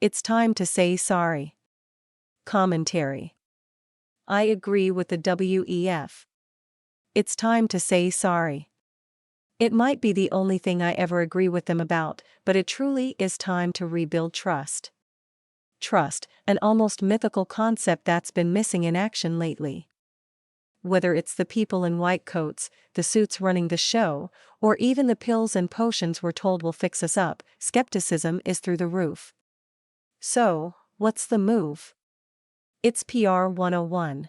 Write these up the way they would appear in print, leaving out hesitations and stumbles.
It's time to say sorry. Commentary. I agree with the WEF. It's time to say sorry. It might be the only thing I ever agree with them about, but it truly is time to rebuild trust. Trust, an almost mythical concept that's been missing in action lately. Whether it's the people in white coats, the suits running the show, or even the pills and potions we're told will fix us up, skepticism is through the roof. So, what's the move? It's PR 101.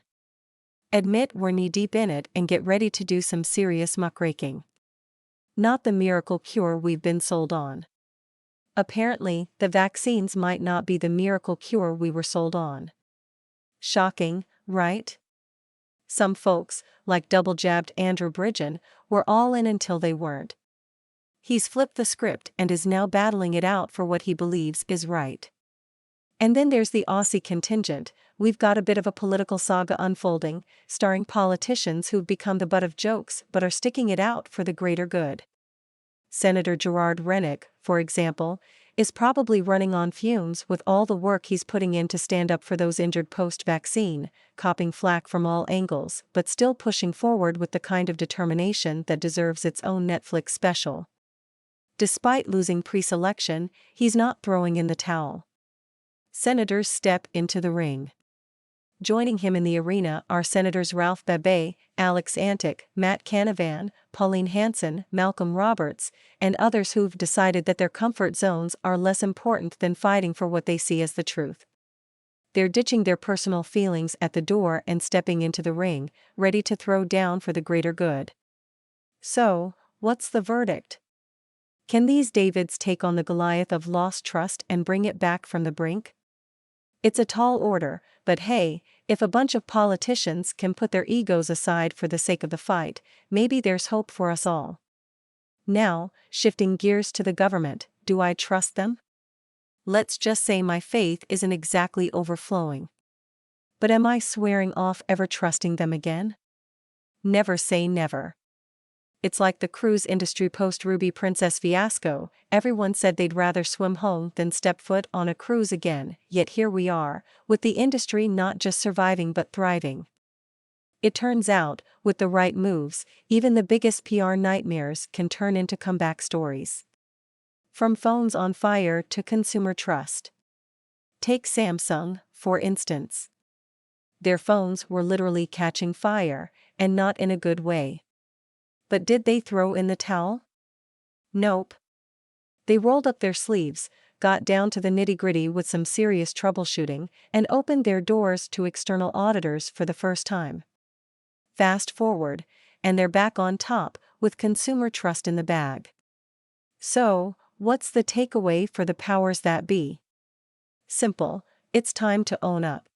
Admit we're knee-deep in it and get ready to do some serious muckraking. Not the miracle cure we've been sold on. Apparently, the vaccines might not be the miracle cure we were sold on. Shocking, right? Some folks, like double-jabbed Andrew Bridgen, were all in until they weren't. He's flipped the script and is now battling it out for what he believes is right. And then there's the Aussie contingent. We've got a bit of a political saga unfolding, starring politicians who've become the butt of jokes but are sticking it out for the greater good. Senator Gerard Rennick, for example, is probably running on fumes with all the work he's putting in to stand up for those injured post-vaccine, copping flack from all angles, but still pushing forward with the kind of determination that deserves its own Netflix special. Despite losing pre-selection, he's not throwing in the towel. Senators step into the ring. Joining him in the arena are Senators Ralph Babet, Alex Antic, Matt Canavan, Pauline Hanson, Malcolm Roberts, and others who've decided that their comfort zones are less important than fighting for what they see as the truth. They're ditching their personal feelings at the door and stepping into the ring, ready to throw down for the greater good. So, what's the verdict? Can these Davids take on the Goliath of lost trust and bring it back from the brink? It's a tall order, but hey, if a bunch of politicians can put their egos aside for the sake of the fight, maybe there's hope for us all. Now, shifting gears to the government, do I trust them? Let's just say my faith isn't exactly overflowing. But am I swearing off ever trusting them again? Never say never. It's like the cruise industry post-Ruby Princess fiasco. Everyone said they'd rather swim home than step foot on a cruise again, yet here we are, with the industry not just surviving but thriving. It turns out, with the right moves, even the biggest PR nightmares can turn into comeback stories. From phones on fire to consumer trust. Take Samsung, for instance. Their phones were literally catching fire, and not in a good way. But did they throw in the towel? Nope. They rolled up their sleeves, got down to the nitty-gritty with some serious troubleshooting, and opened their doors to external auditors for the first time. Fast forward, and they're back on top, with consumer trust in the bag. So, what's the takeaway for the powers that be? Simple, it's time to own up.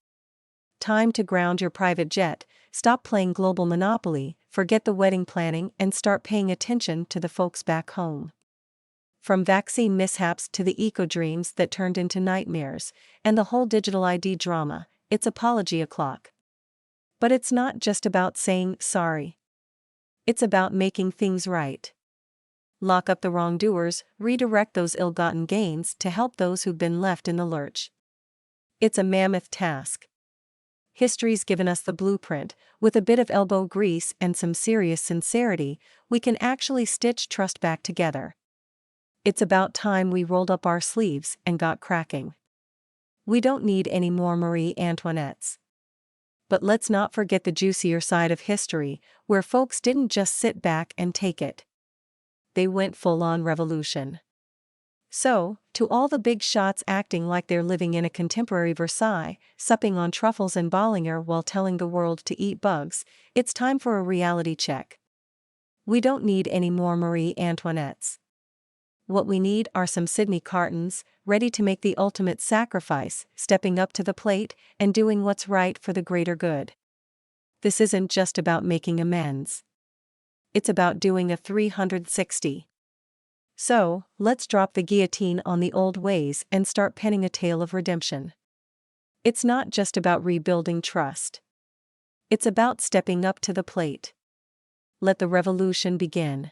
Time to ground your private jet, stop playing global monopoly, forget the wedding planning and start paying attention to the folks back home. From vaccine mishaps to the eco-dreams that turned into nightmares, and the whole digital ID drama, it's apology o'clock. But it's not just about saying sorry. It's about making things right. Lock up the wrongdoers, redirect those ill-gotten gains to help those who've been left in the lurch. It's a mammoth task. History's given us the blueprint. With a bit of elbow grease and some serious sincerity, we can actually stitch trust back together. It's about time we rolled up our sleeves and got cracking. We don't need any more Marie Antoinettes. But let's not forget the juicier side of history, where folks didn't just sit back and take it. They went full-on revolution. So, to all the big shots acting like they're living in a contemporary Versailles, supping on truffles and Bollinger while telling the world to eat bugs, it's time for a reality check. We don't need any more Marie Antoinettes. What we need are some Sydney Cartons, ready to make the ultimate sacrifice, stepping up to the plate and doing what's right for the greater good. This isn't just about making amends. It's about doing a 360. So, let's drop the guillotine on the old ways and start penning a tale of redemption. It's not just about rebuilding trust. It's about stepping up to the plate. Let the revolution begin.